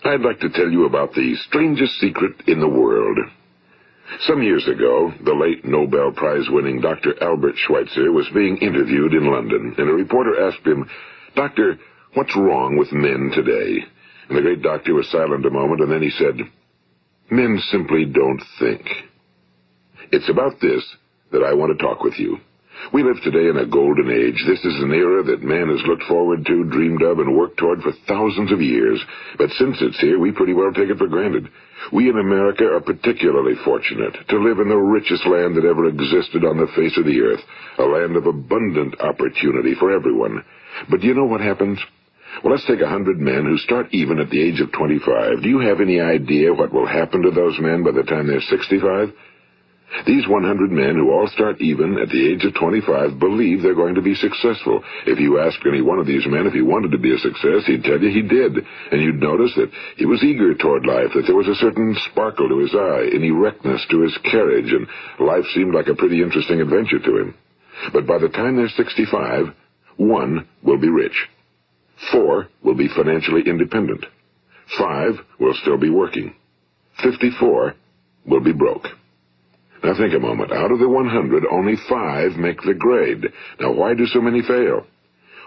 I'd like to tell you about the strangest secret in the world. Some years ago, the late Nobel Prize-winning Dr. Albert Schweitzer was being interviewed in London, and a reporter asked him, "Doctor, what's wrong with men today?" And the great doctor was silent a moment, and then he said, "Men simply don't think." It's about this that I want to talk with you. We live today in a golden age. This is an era that man has looked forward to, dreamed of, and worked toward for thousands of years. But since it's here, we pretty well take it for granted. We in America are particularly fortunate to live in the richest land that ever existed on the face of the earth, a land of abundant opportunity for everyone. But do you know what happens? Well, let's take 100 men who start even at the age of 25. Do you have any idea what will happen to those men by the time they're 65? These 100 men who all start even at the age of 25 believe they're going to be successful. If you ask any one of these men if he wanted to be a success, he'd tell you he did. And you'd notice that he was eager toward life, that there was a certain sparkle to his eye, an erectness to his carriage, and life seemed like a pretty interesting adventure to him. But by the time they're 65, 1 will be rich. 4 will be financially independent. 5 will still be working. 54 will be broke. Now think a moment. Out of the 100, only 5 make the grade. Now why do so many fail?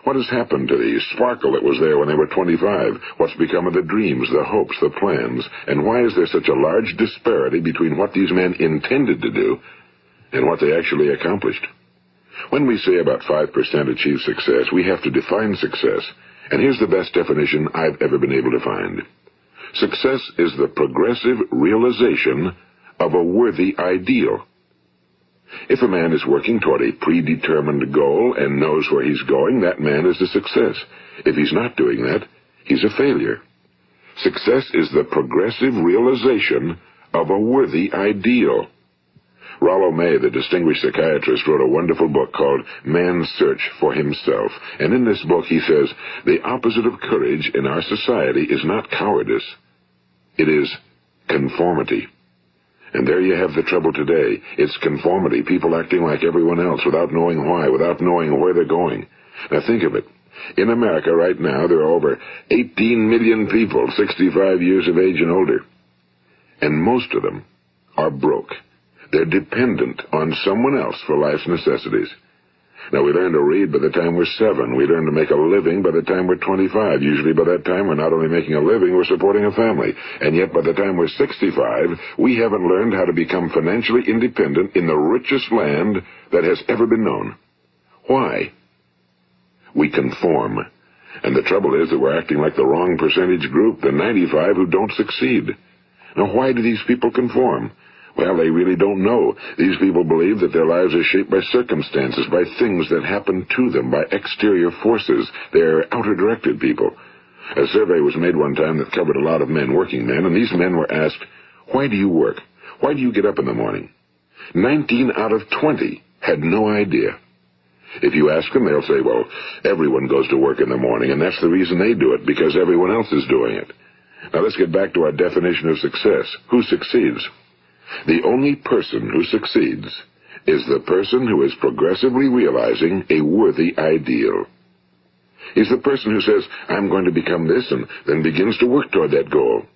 What has happened to the sparkle that was there when they were 25? What's become of the dreams, the hopes, the plans? And why is there such a large disparity between what these men intended to do and what they actually accomplished? When we say about 5% achieve success, we have to define success. And here's the best definition I've ever been able to find. Success is the progressive realization of a worthy ideal. If a man is working toward a predetermined goal and knows where he's going, that man is a success. If he's not doing that, he's a failure. Success is the progressive realization of a worthy ideal. Rollo May, the distinguished psychiatrist, wrote a wonderful book called Man's Search for Himself. And in this book he says, the opposite of courage in our society is not cowardice. It is conformity. And there you have the trouble today. It's conformity, people acting like everyone else without knowing why, without knowing where they're going. Now think of it. In America right now, there are over 18 million people 65 years of age and older. And most of them are broke. They're dependent on someone else for life's necessities. Now, we learn to read by the time we're 7. We learn to make a living by the time we're 25. Usually by that time, we're not only making a living, we're supporting a family. And yet, by the time we're 65, we haven't learned how to become financially independent in the richest land that has ever been known. Why? We conform. And the trouble is that we're acting like the wrong percentage group, the 95 who don't succeed. Now, why do these people conform? Well, they really don't know. These people believe that their lives are shaped by circumstances, by things that happen to them, by exterior forces. They're outer-directed people. A survey was made one time that covered a lot of men, working men, and these men were asked, "Why do you work? Why do you get up in the morning?" 19 out of 20 had no idea. If you ask them, they'll say, well, everyone goes to work in the morning, and that's the reason they do it, because everyone else is doing it. Now let's get back to our definition of success. Who succeeds? The only person who succeeds is the person who is progressively realizing a worthy ideal. He's the person who says, I'm going to become this, and then begins to work toward that goal.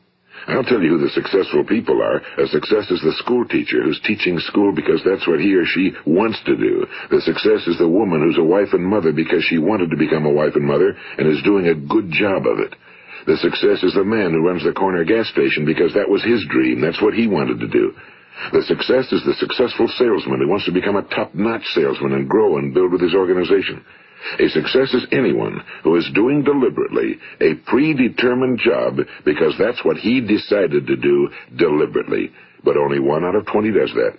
I'll tell you who the successful people are. A success is the school teacher who's teaching school because that's what he or she wants to do. The success is the woman who's a wife and mother because she wanted to become a wife and mother and is doing a good job of it. The success is the man who runs the corner gas station because that was his dream. That's what he wanted to do. The success is the successful salesman who wants to become a top-notch salesman and grow and build with his organization. A success is anyone who is doing deliberately a predetermined job because that's what he decided to do deliberately. But only 1 out of 20 does that.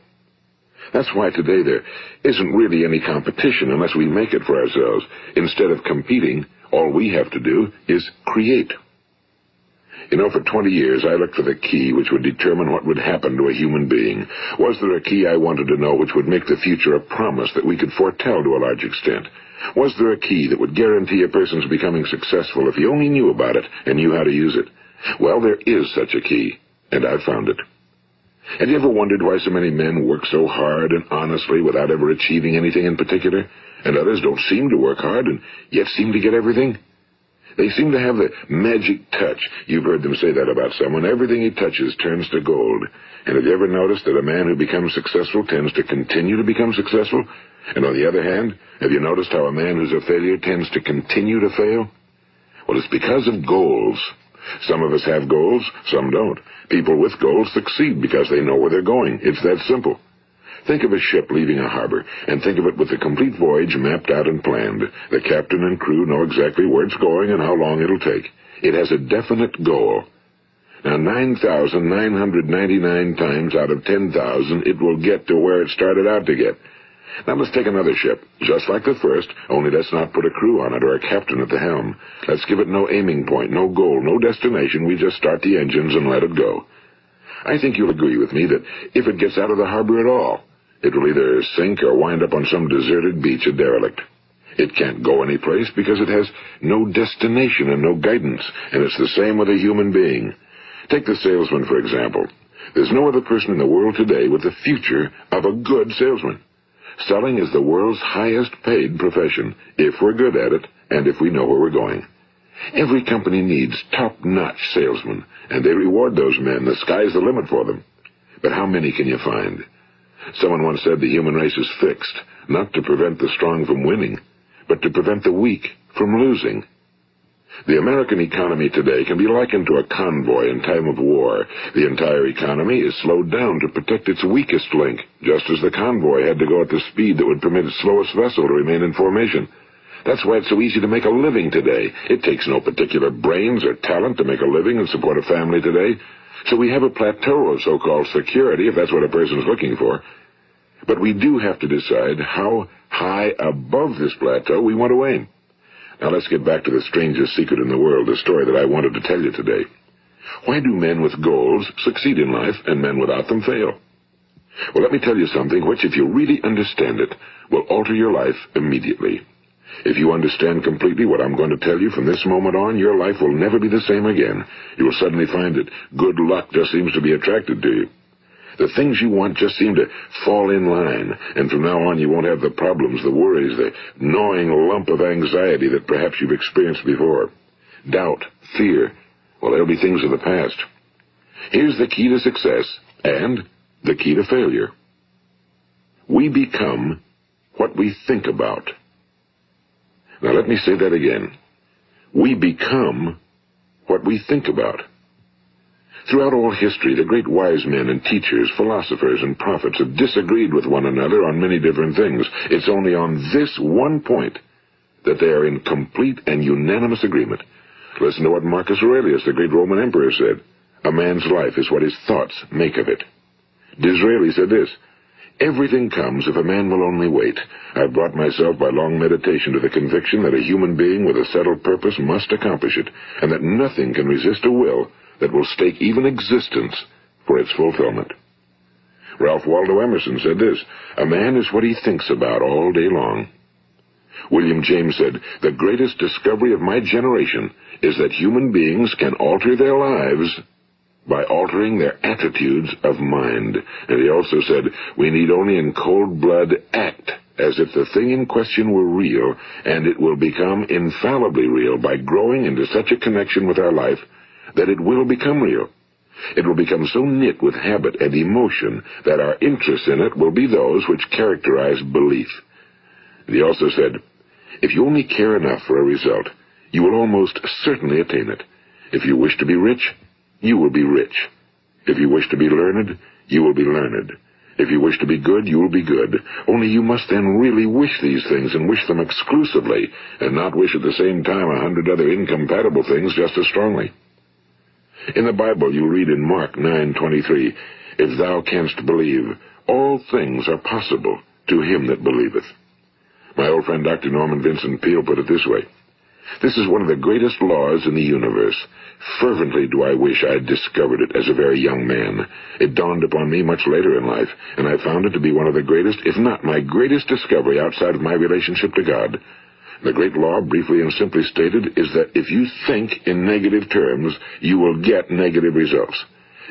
That's why today there isn't really any competition unless we make it for ourselves. Instead of competing, all we have to do is create. You know, for 20 years, I looked for the key which would determine what would happen to a human being. Was there a key I wanted to know which would make the future a promise that we could foretell to a large extent? Was there a key that would guarantee a person's becoming successful if he only knew about it and knew how to use it? Well, there is such a key, and I've found it. Have you ever wondered why so many men work so hard and honestly without ever achieving anything in particular, and others don't seem to work hard and yet seem to get everything? They seem to have the magic touch. You've heard them say that about someone. Everything he touches turns to gold. And have you ever noticed that a man who becomes successful tends to continue to become successful? And on the other hand, have you noticed how a man who's a failure tends to continue to fail? Well, it's because of goals. Some of us have goals, some don't. People with goals succeed because they know where they're going. It's that simple. Think of a ship leaving a harbor, and think of it with the complete voyage mapped out and planned. The captain and crew know exactly where it's going and how long it'll take. It has a definite goal. Now, 9,999 times out of 10,000, it will get to where it started out to get. Now, let's take another ship, just like the first, only let's not put a crew on it or a captain at the helm. Let's give it no aiming point, no goal, no destination. We just start the engines and let it go. I think you'll agree with me that if it gets out of the harbor at all, it will either sink or wind up on some deserted beach, a derelict. It can't go anyplace because it has no destination and no guidance, and it's the same with a human being. Take the salesman, for example. There's no other person in the world today with the future of a good salesman. Selling is the world's highest paid profession, if we're good at it and if we know where we're going. Every company needs top-notch salesmen, and they reward those men. The sky's the limit for them. But how many can you find? Someone once said the human race is fixed, not to prevent the strong from winning, but to prevent the weak from losing. The American economy today can be likened to a convoy in time of war. The entire economy is slowed down to protect its weakest link, just as the convoy had to go at the speed that would permit its slowest vessel to remain in formation. That's why it's so easy to make a living today. It takes no particular brains or talent to make a living and support a family today. So we have a plateau of so-called security, if that's what a person's looking for. But we do have to decide how high above this plateau we want to aim. Now let's get back to the strangest secret in the world, the story that I wanted to tell you today. Why do men with goals succeed in life and men without them fail? Well, let me tell you something which, if you really understand it, will alter your life immediately. If you understand completely what I'm going to tell you from this moment on, your life will never be the same again. You will suddenly find that good luck just seems to be attracted to you. The things you want just seem to fall in line, and from now on you won't have the problems, the worries, the gnawing lump of anxiety that perhaps you've experienced before. Doubt, fear, well, they'll be things of the past. Here's the key to success and the key to failure. We become what we think about. Now let me say that again. We become what we think about. Throughout all history, the great wise men and teachers, philosophers and prophets have disagreed with one another on many different things. It's only on this one point that they are in complete and unanimous agreement. Listen to what Marcus Aurelius, the great Roman emperor, said. A man's life is what his thoughts make of it. Disraeli said this, everything comes if a man will only wait. I've brought myself by long meditation to the conviction that a human being with a settled purpose must accomplish it, and that nothing can resist a will that will stake even existence for its fulfillment. Ralph Waldo Emerson said this, a man is what he thinks about all day long. William James said, the greatest discovery of my generation is that human beings can alter their lives by altering their attitudes of mind. And he also said, we need only in cold blood act as if the thing in question were real, and it will become infallibly real by growing into such a connection with our life that it will become real. It will become so knit with habit and emotion that our interest in it will be those which characterize belief. And he also said, if you only care enough for a result, you will almost certainly attain it. If you wish to be rich, you will be rich. If you wish to be learned, you will be learned. If you wish to be good, you will be good. Only you must then really wish these things and wish them exclusively, and not wish at the same time 100 other incompatible things just as strongly. In the Bible, you read in Mark 9:23, if thou canst believe, all things are possible to him that believeth. My old friend Dr. Norman Vincent Peale put it this way, this is one of the greatest laws in the universe. Fervently do I wish I had discovered it as a very young man. It dawned upon me much later in life, and I found it to be one of the greatest, if not my greatest discovery outside of my relationship to God. The great law, briefly and simply stated, is that if you think in negative terms, you will get negative results.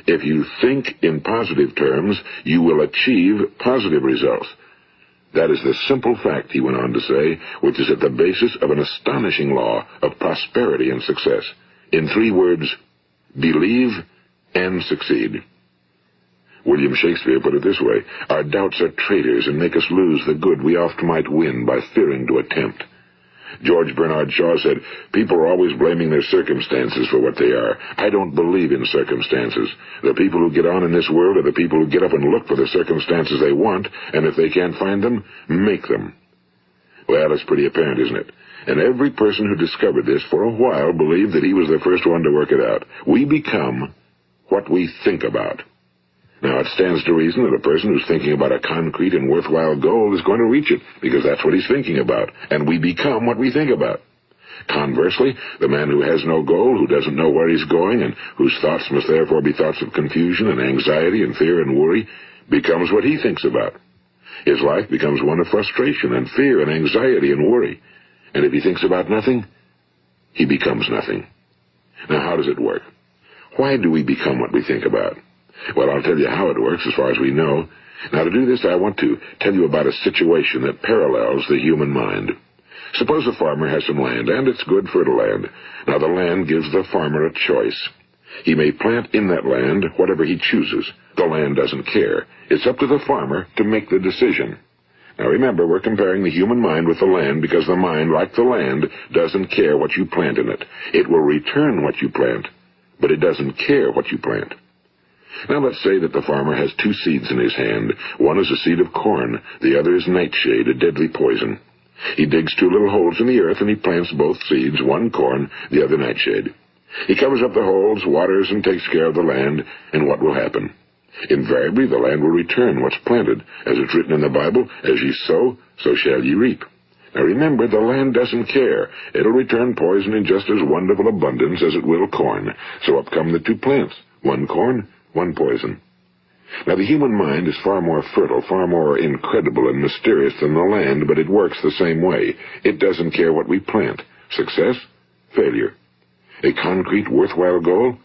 If you think in positive terms, you will achieve positive results. That is the simple fact, he went on to say, which is at the basis of an astonishing law of prosperity and success. In 3 words, believe and succeed. William Shakespeare put it this way: our doubts are traitors and make us lose the good we oft might win by fearing to attempt. George Bernard Shaw said, people are always blaming their circumstances for what they are. I don't believe in circumstances. The people who get on in this world are the people who get up and look for the circumstances they want, and if they can't find them, make them. Well, it's pretty apparent, isn't it? And every person who discovered this for a while believed that he was the first one to work it out. We become what we think about. Now, it stands to reason that a person who's thinking about a concrete and worthwhile goal is going to reach it, because that's what he's thinking about, and we become what we think about. Conversely, the man who has no goal, who doesn't know where he's going, and whose thoughts must therefore be thoughts of confusion and anxiety and fear and worry, becomes what he thinks about. His life becomes one of frustration and fear and anxiety and worry. And if he thinks about nothing, he becomes nothing. Now, how does it work? Why do we become what we think about? Well, I'll tell you how it works as far as we know. Now, to do this, I want to tell you about a situation that parallels the human mind. Suppose a farmer has some land, and it's good, fertile land. Now, the land gives the farmer a choice. He may plant in that land whatever he chooses. The land doesn't care. It's up to the farmer to make the decision. Now, remember, we're comparing the human mind with the land because the mind, like the land, doesn't care what you plant in it. It will return what you plant, but it doesn't care what you plant. Now, let's say that the farmer has 2 seeds in his hand. One is a seed of corn. The other is nightshade, a deadly poison. He digs 2 little holes in the earth, and he plants both seeds, one corn, the other nightshade. He covers up the holes, waters, and takes care of the land, and what will happen? Invariably, the land will return what's planted. As it's written in the Bible, as ye sow, so shall ye reap. Now remember, the land doesn't care. It'll return poison in just as wonderful abundance as it will corn. So up come the 2 plants, one corn, one poison. Now, the human mind is far more fertile, far more incredible and mysterious than the land, but it works the same way. It doesn't care what we plant. Success, failure. A concrete, worthwhile goal,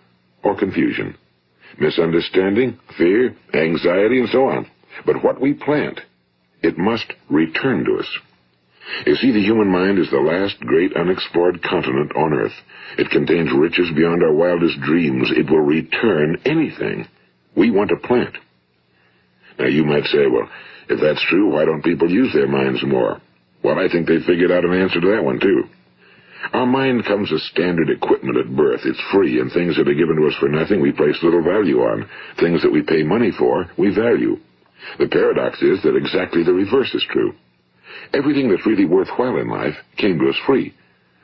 or confusion. Misunderstanding, fear, anxiety, and so on. But what we plant, it must return to us. You see, the human mind is the last great unexplored continent on Earth. It contains riches beyond our wildest dreams. It will return anything we want to plant. Now, you might say, well, if that's true, why don't people use their minds more? Well, I think they figured out an answer to that one, too. Our mind comes as standard equipment at birth. It's free, and things that are given to us for nothing we place little value on. Things that we pay money for, we value. The paradox is that exactly the reverse is true. Everything that's really worthwhile in life came to us free.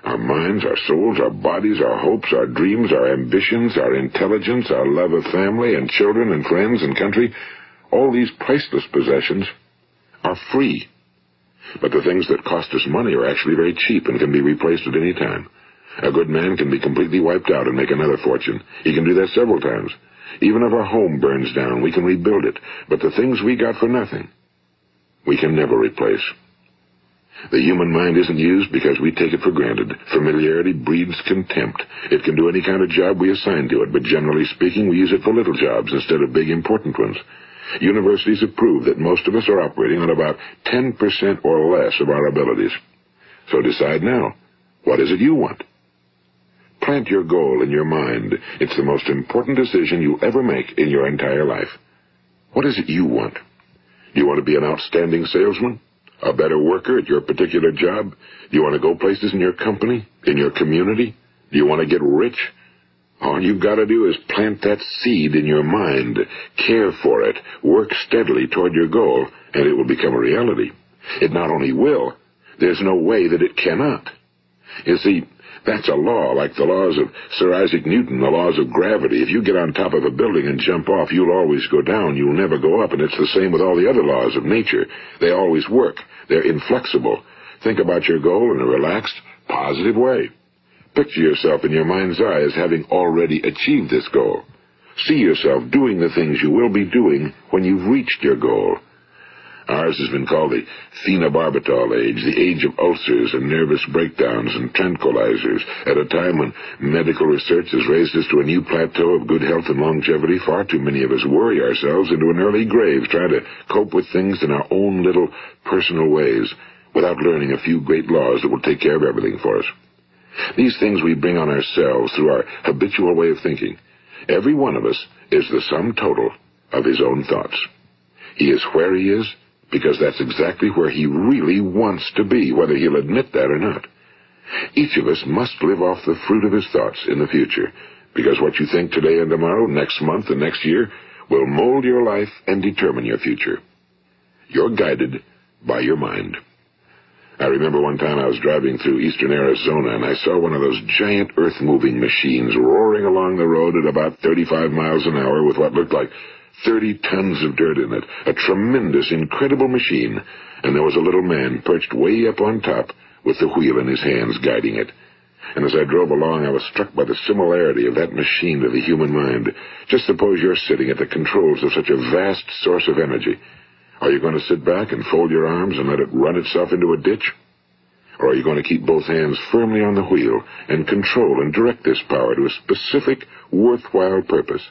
Our minds, our souls, our bodies, our hopes, our dreams, our ambitions, our intelligence, our love of family and children and friends and country, all these priceless possessions are free. But the things that cost us money are actually very cheap and can be replaced at any time. A good man can be completely wiped out and make another fortune. He can do that several times. Even if our home burns down, we can rebuild it. But the things we got for nothing, we can never replace. The human mind isn't used because we take it for granted. Familiarity breeds contempt. It can do any kind of job we assign to it, but generally speaking, we use it for little jobs instead of big, important ones. Universities have proved that most of us are operating on about 10% or less of our abilities. So decide now, what is it you want? Plant your goal in your mind. It's the most important decision you'll ever make in your entire life. What is it you want? Do you want to be an outstanding salesman? A better worker at your particular job? Do you want to go places in your company, in your community? Do you want to get rich? All you've got to do is plant that seed in your mind, care for it, work steadily toward your goal, and it will become a reality. It not only will, there's no way that it cannot. You see, that's a law, like the laws of Sir Isaac Newton, the laws of gravity. If you get on top of a building and jump off, you'll always go down. You'll never go up, and it's the same with all the other laws of nature. They always work. They're inflexible. Think about your goal in a relaxed, positive way. Picture yourself in your mind's eye as having already achieved this goal. See yourself doing the things you will be doing when you've reached your goal. Ours has been called the phenobarbital age, the age of ulcers and nervous breakdowns and tranquilizers. At a time when medical research has raised us to a new plateau of good health and longevity, far too many of us worry ourselves into an early grave trying to cope with things in our own little personal ways without learning a few great laws that will take care of everything for us. These things we bring on ourselves through our habitual way of thinking. Every one of us is the sum total of his own thoughts. He is where he is because that's exactly where he really wants to be, whether he'll admit that or not. Each of us must live off the fruit of his thoughts in the future, because what you think today and tomorrow, next month and next year, will mold your life and determine your future. You're guided by your mind. I remember one time I was driving through eastern Arizona, and I saw one of those giant earth-moving machines roaring along the road at about 35 miles an hour with what looked like 30 tons of dirt in it. A tremendous, incredible machine, and there was a little man perched way up on top with the wheel in his hands guiding it. And as I drove along, I was struck by the similarity of that machine to the human mind. Just suppose you're sitting at the controls of such a vast source of energy. Are you going to sit back and fold your arms and let it run itself into a ditch? Or are you going to keep both hands firmly on the wheel and control and direct this power to a specific, worthwhile purpose?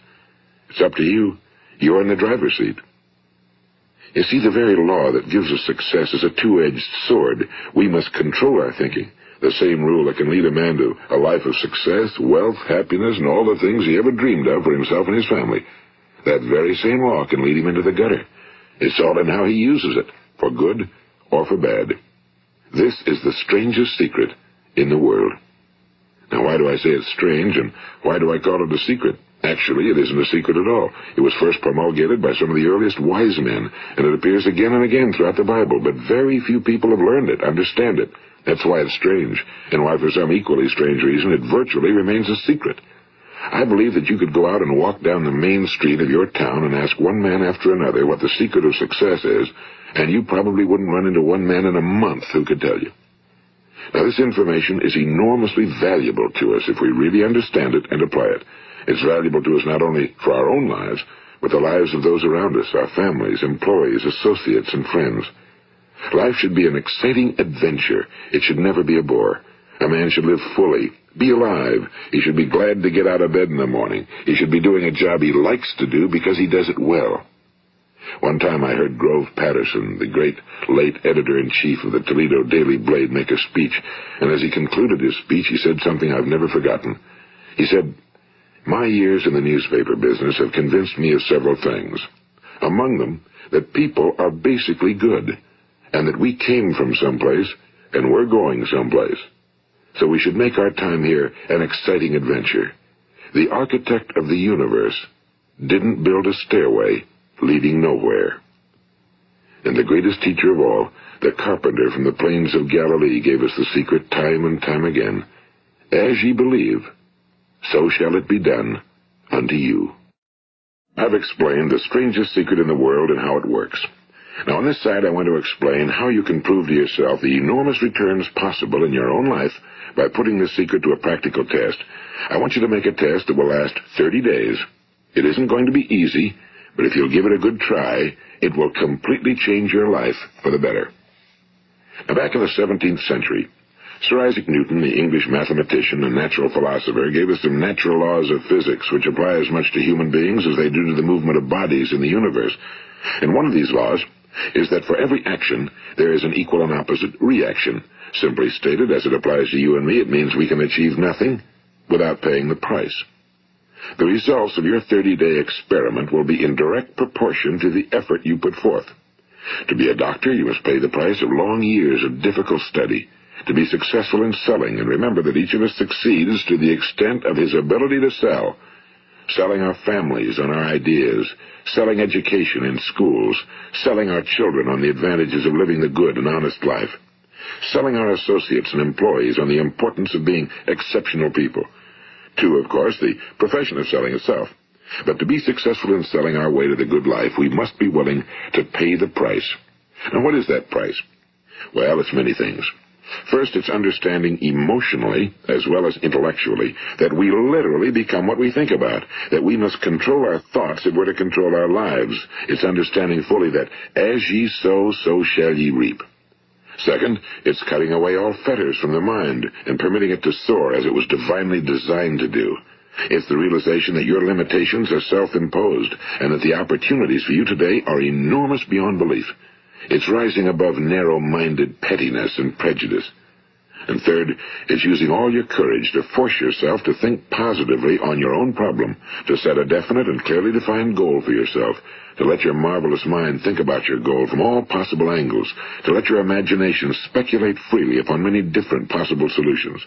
It's up to you. You're in the driver's seat. You see, the very law that gives us success is a two-edged sword. We must control our thinking. The same rule that can lead a man to a life of success, wealth, happiness, and all the things he ever dreamed of for himself and his family. That very same law can lead him into the gutter. It's all in how he uses it, for good or for bad. This is the strangest secret in the world. Now, why do I say it's strange, and why do I call it a secret? Actually, it isn't a secret at all. It was first promulgated by some of the earliest wise men, and it appears again and again throughout the Bible, but very few people have learned it, understand it. That's why it's strange, and why for some equally strange reason it virtually remains a secret. I believe that you could go out and walk down the main street of your town and ask one man after another what the secret of success is, and you probably wouldn't run into one man in a month who could tell you. Now, this information is enormously valuable to us if we really understand it and apply it. It's valuable to us not only for our own lives, but the lives of those around us, our families, employees, associates, and friends. Life should be an exciting adventure. It should never be a bore. A man should live fully, be alive. He should be glad to get out of bed in the morning. He should be doing a job he likes to do because he does it well. One time I heard Grove Patterson, the great late editor-in-chief of the Toledo Daily Blade, make a speech, and as he concluded his speech, he said something I've never forgotten. He said, "My years in the newspaper business have convinced me of several things. Among them, that people are basically good, and that we came from someplace, and we're going someplace. So we should make our time here an exciting adventure. The architect of the universe didn't build a stairway leading nowhere." And the greatest teacher of all, the carpenter from the plains of Galilee, gave us the secret time and time again. As ye believe, so shall it be done unto you. I've explained the strangest secret in the world and how it works. Now, on this side, I want to explain how you can prove to yourself the enormous returns possible in your own life by putting this secret to a practical test. I want you to make a test that will last 30 days. It isn't going to be easy, but if you'll give it a good try, it will completely change your life for the better. Now, back in the 17th century, Sir Isaac Newton, the English mathematician and natural philosopher, gave us some natural laws of physics which apply as much to human beings as they do to the movement of bodies in the universe. And one of these laws is that for every action, there is an equal and opposite reaction. Simply stated, as it applies to you and me, it means we can achieve nothing without paying the price. The results of your 30-day experiment will be in direct proportion to the effort you put forth. To be a doctor, you must pay the price of long years of difficult study. To be successful in selling, and remember that each of us succeeds to the extent of his ability to sell. Selling our families on our ideas, selling education in schools, selling our children on the advantages of living the good and honest life, selling our associates and employees on the importance of being exceptional people. To, of course, the profession of selling itself. But to be successful in selling our way to the good life, we must be willing to pay the price. Now, what is that price? Well, it's many things. First, it's understanding emotionally, as well as intellectually, that we literally become what we think about, that we must control our thoughts if we're to control our lives. It's understanding fully that as ye sow, so shall ye reap. Second, it's cutting away all fetters from the mind and permitting it to soar as it was divinely designed to do. It's the realization that your limitations are self-imposed and that the opportunities for you today are enormous beyond belief. It's rising above narrow-minded pettiness and prejudice. And third, it's using all your courage to force yourself to think positively on your own problem, to set a definite and clearly defined goal for yourself, to let your marvelous mind think about your goal from all possible angles, to let your imagination speculate freely upon many different possible solutions,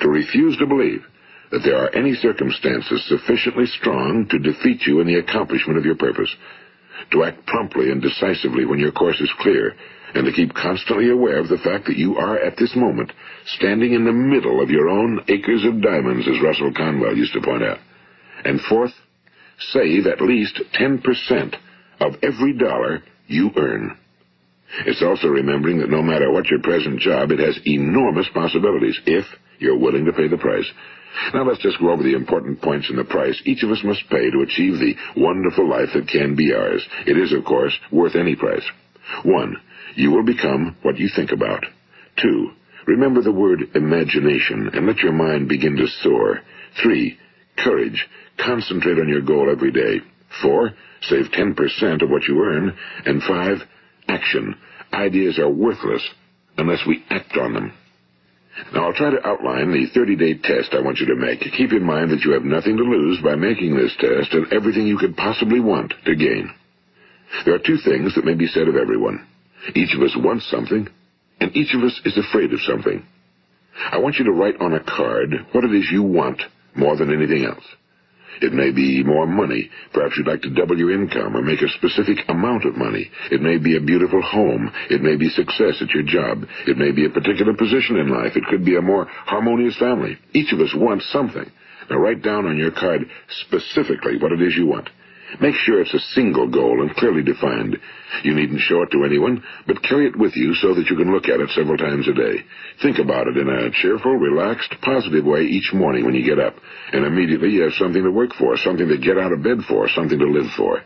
to refuse to believe that there are any circumstances sufficiently strong to defeat you in the accomplishment of your purpose, to act promptly and decisively when your course is clear, and to keep constantly aware of the fact that you are, at this moment, standing in the middle of your own acres of diamonds, as Russell Conwell used to point out. And fourth, save at least 10% of every dollar you earn. It's also remembering that no matter what your present job, it has enormous possibilities, if you're willing to pay the price. Now let's just go over the important points in the price each of us must pay to achieve the wonderful life that can be ours. It is, of course, worth any price. 1. You will become what you think about. 2. Remember the word imagination and let your mind begin to soar. 3. Courage. Concentrate on your goal every day. 4. Save 10% of what you earn. And 5. Action. Ideas are worthless unless we act on them. Now, I'll try to outline the 30-day test I want you to make. Keep in mind that you have nothing to lose by making this test and everything you could possibly want to gain. There are 2 things that may be said of everyone. Each of us wants something, and each of us is afraid of something. I want you to write on a card what it is you want more than anything else. It may be more money. Perhaps you'd like to double your income or make a specific amount of money. It may be a beautiful home. It may be success at your job. It may be a particular position in life. It could be a more harmonious family. Each of us wants something. Now write down on your card specifically what it is you want. Make sure it's a single goal and clearly defined. You needn't show it to anyone, but carry it with you so that you can look at it several times a day. Think about it in a cheerful, relaxed, positive way each morning when you get up, and immediately you have something to work for, something to get out of bed for, something to live for.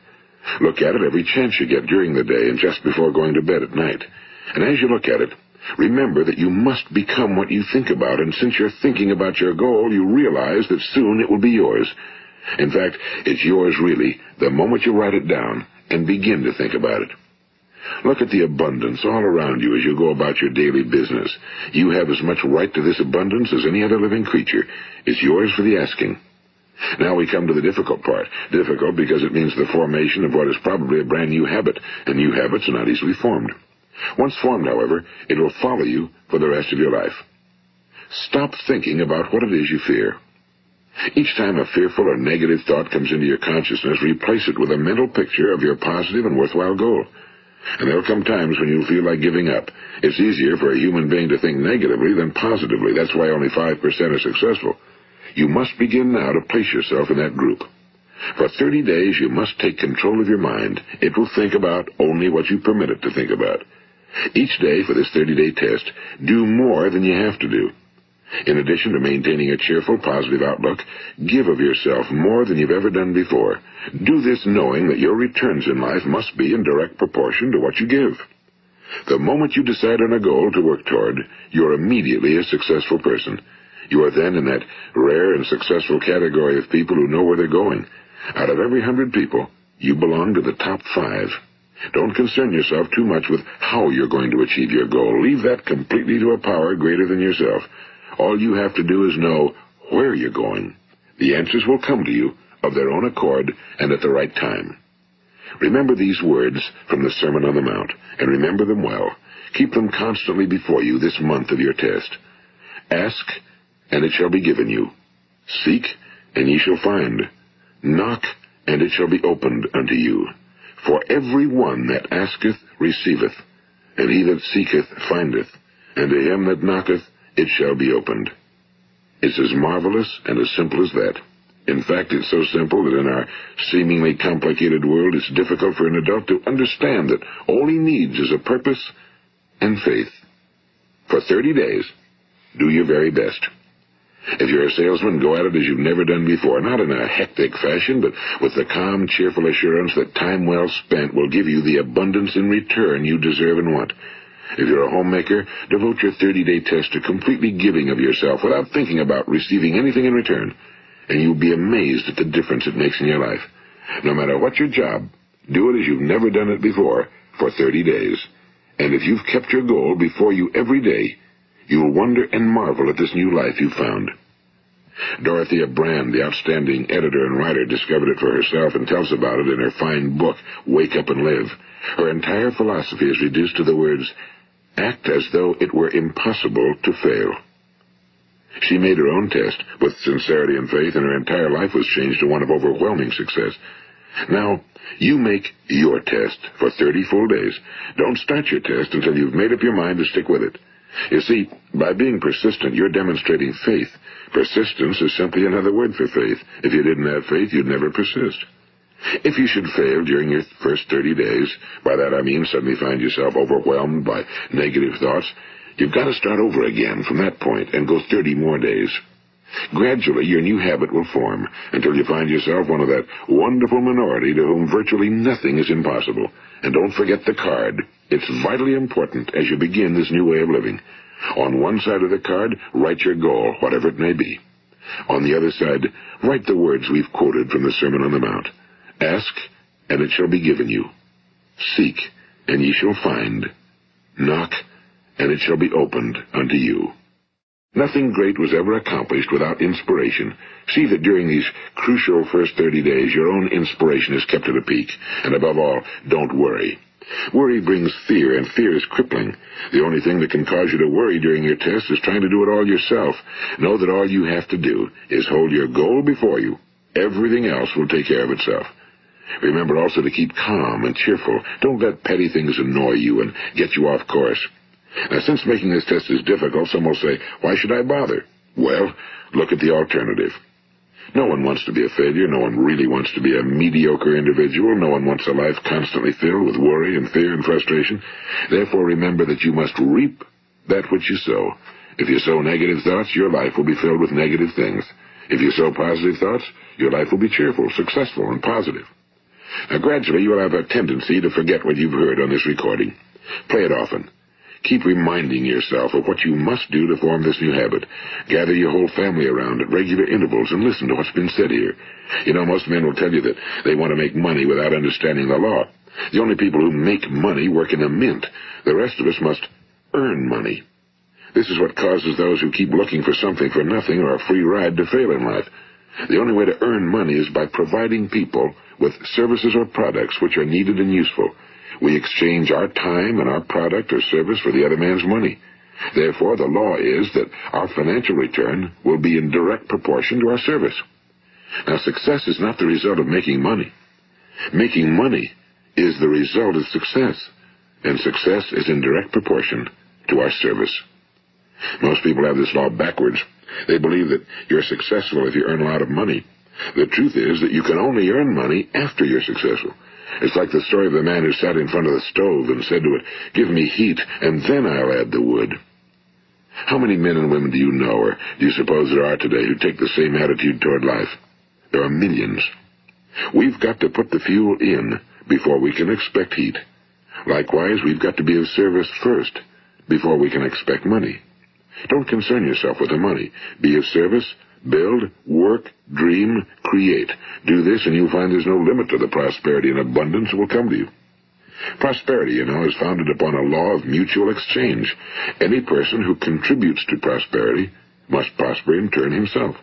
Look at it every chance you get during the day and just before going to bed at night. And as you look at it, remember that you must become what you think about, and since you're thinking about your goal, you realize that soon it will be yours. In fact, it's yours really the moment you write it down and begin to think about it. Look at the abundance all around you as you go about your daily business. You have as much right to this abundance as any other living creature. It's yours for the asking. Now we come to the difficult part. Difficult because it means the formation of what is probably a brand new habit, and new habits are not easily formed. Once formed, however, it will follow you for the rest of your life. Stop thinking about what it is you fear. Each time a fearful or negative thought comes into your consciousness, replace it with a mental picture of your positive and worthwhile goal. And there'll come times when you'll feel like giving up. It's easier for a human being to think negatively than positively. That's why only 5% are successful. You must begin now to place yourself in that group. For 30 days, you must take control of your mind. It will think about only what you permit it to think about. Each day for this 30-day test, do more than you have to do. In addition to maintaining a cheerful, positive outlook, give of yourself more than you've ever done before. Do this knowing that your returns in life must be in direct proportion to what you give. The moment you decide on a goal to work toward, you're immediately a successful person. You are then in that rare and successful category of people who know where they're going. Out of every 100 people, you belong to the top 5. Don't concern yourself too much with how you're going to achieve your goal. Leave that completely to a power greater than yourself. All you have to do is know where you're going. The answers will come to you of their own accord and at the right time. Remember these words from the Sermon on the Mount, and remember them well. Keep them constantly before you this month of your test. Ask, and it shall be given you. Seek, and ye shall find. Knock, and it shall be opened unto you. For every one that asketh receiveth, and he that seeketh findeth, and to him that knocketh it shall be opened. It's as marvelous and as simple as that. In fact, it's so simple that in our seemingly complicated world, it's difficult for an adult to understand that all he needs is a purpose and faith. For 30 days, do your very best. If you're a salesman, go at it as you've never done before, not in a hectic fashion, but with the calm, cheerful assurance that time well spent will give you the abundance in return you deserve and want. If you're a homemaker, devote your 30-day test to completely giving of yourself without thinking about receiving anything in return, and you'll be amazed at the difference it makes in your life. No matter what your job, do it as you've never done it before for 30 days. And if you've kept your goal before you every day, you'll wonder and marvel at this new life you've found. Dorothea Brand, the outstanding editor and writer, discovered it for herself and tells about it in her fine book, Wake Up and Live. Her entire philosophy is reduced to the words, act as though it were impossible to fail. She made her own test with sincerity and faith, and her entire life was changed to one of overwhelming success. Now, you make your test for 30 full days. Don't start your test until you've made up your mind to stick with it. You see, by being persistent, you're demonstrating faith. Persistence is simply another word for faith. If you didn't have faith, you'd never persist. If you should fail during your first 30 days, by that I mean suddenly find yourself overwhelmed by negative thoughts, you've got to start over again from that point and go 30 more days. Gradually, your new habit will form until you find yourself one of that wonderful minority to whom virtually nothing is impossible. And don't forget the card. It's vitally important as you begin this new way of living. On one side of the card, write your goal, whatever it may be. On the other side, write the words we've quoted from the Sermon on the Mount. Ask, and it shall be given you. Seek, and ye shall find. Knock, and it shall be opened unto you. Nothing great was ever accomplished without inspiration. See that during these crucial first 30 days, your own inspiration is kept at a peak. And above all, don't worry. Worry brings fear, and fear is crippling. The only thing that can cause you to worry during your test is trying to do it all yourself. Know that all you have to do is hold your goal before you. Everything else will take care of itself. Remember also to keep calm and cheerful. Don't let petty things annoy you and get you off course. Now, since making this test is difficult, some will say, why should I bother? Well, look at the alternative. No one wants to be a failure. No one really wants to be a mediocre individual. No one wants a life constantly filled with worry and fear and frustration. Therefore, remember that you must reap that which you sow. If you sow negative thoughts, your life will be filled with negative things. If you sow positive thoughts, your life will be cheerful, successful, and positive. Now, gradually, you will have a tendency to forget what you've heard on this recording. Play it often. Keep reminding yourself of what you must do to form this new habit. Gather your whole family around at regular intervals and listen to what's been said here. You know, most men will tell you that they want to make money without understanding the law. The only people who make money work in a mint. The rest of us must earn money. This is what causes those who keep looking for something for nothing or a free ride to fail in life. The only way to earn money is by providing people with services or products which are needed and useful. We exchange our time and our product or service for the other man's money. Therefore, the law is that our financial return will be in direct proportion to our service. Now, success is not the result of making money. Making money is the result of success, and success is in direct proportion to our service. Most people have this law backwards. They believe that you're successful if you earn a lot of money. The truth is that you can only earn money after you're successful. It's like the story of the man who sat in front of the stove and said to it, "Give me heat, and then I'll add the wood." How many men and women do you know, or do you suppose there are today, who take the same attitude toward life? There are millions. We've got to put the fuel in before we can expect heat. Likewise, we've got to be of service first before we can expect money. Don't concern yourself with the money. Be of service. Build, work, dream, create. Do this, and you'll find there's no limit to the prosperity and abundance that will come to you. Prosperity, you know, is founded upon a law of mutual exchange. Any person who contributes to prosperity must prosper in turn himself.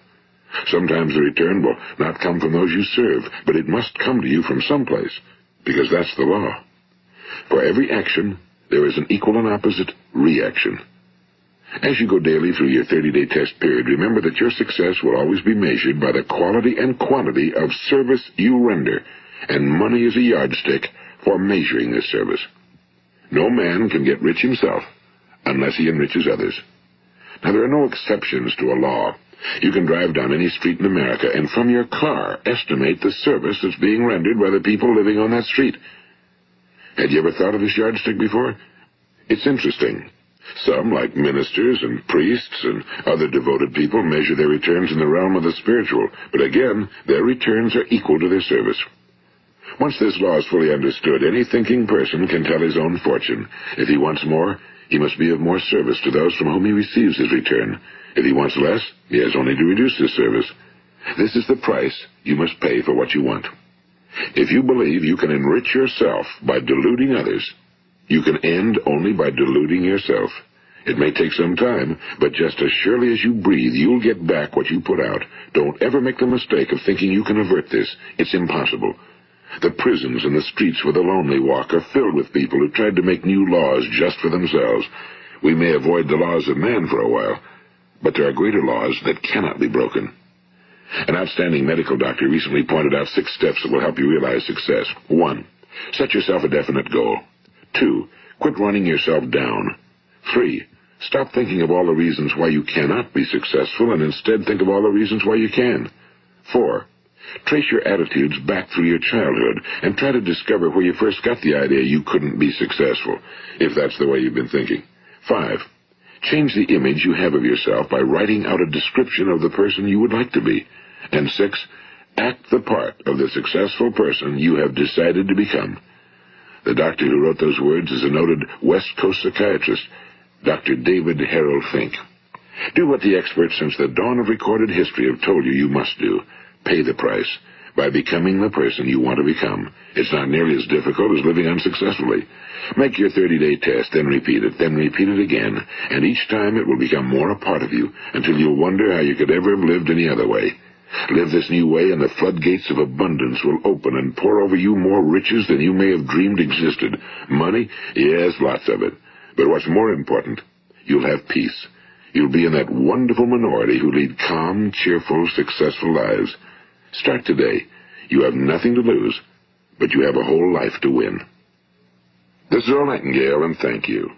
Sometimes the return will not come from those you serve, but it must come to you from someplace, because that's the law. For every action, there is an equal and opposite reaction. As you go daily through your 30-day test period, remember that your success will always be measured by the quality and quantity of service you render, and money is a yardstick for measuring this service. No man can get rich himself unless he enriches others. Now, there are no exceptions to a law. You can drive down any street in America and from your car estimate the service that's being rendered by the people living on that street. Had you ever thought of this yardstick before? It's interesting. Some, like ministers and priests and other devoted people, measure their returns in the realm of the spiritual, but again, their returns are equal to their service. Once this law is fully understood, any thinking person can tell his own fortune. If he wants more, he must be of more service to those from whom he receives his return. If he wants less, he has only to reduce his service. This is the price you must pay for what you want. If you believe you can enrich yourself by deluding others, you can end only by deluding yourself. It may take some time, but just as surely as you breathe, you'll get back what you put out. Don't ever make the mistake of thinking you can avert this. It's impossible. The prisons and the streets where the lonely walk are filled with people who tried to make new laws just for themselves. We may avoid the laws of man for a while, but there are greater laws that cannot be broken. An outstanding medical doctor recently pointed out 6 steps that will help you realize success. 1. Set yourself a definite goal. 2. Quit running yourself down. 3. Stop thinking of all the reasons why you cannot be successful and instead think of all the reasons why you can. 4. Trace your attitudes back through your childhood and try to discover where you first got the idea you couldn't be successful, if that's the way you've been thinking. 5. Change the image you have of yourself by writing out a description of the person you would like to be. And 6. Act the part of the successful person you have decided to become. The doctor who wrote those words is a noted West Coast psychiatrist, Dr. David Harold Fink. Do what the experts since the dawn of recorded history have told you you must do. Pay the price by becoming the person you want to become. It's not nearly as difficult as living unsuccessfully. Make your 30-day test, then repeat it again, and each time it will become more a part of you until you'll wonder how you could ever have lived any other way. Live this new way, and the floodgates of abundance will open and pour over you more riches than you may have dreamed existed. Money? Yes, lots of it. But what's more important, you'll have peace. You'll be in that wonderful minority who lead calm, cheerful, successful lives. Start today. You have nothing to lose, but you have a whole life to win. This is Earl Nightingale, and thank you.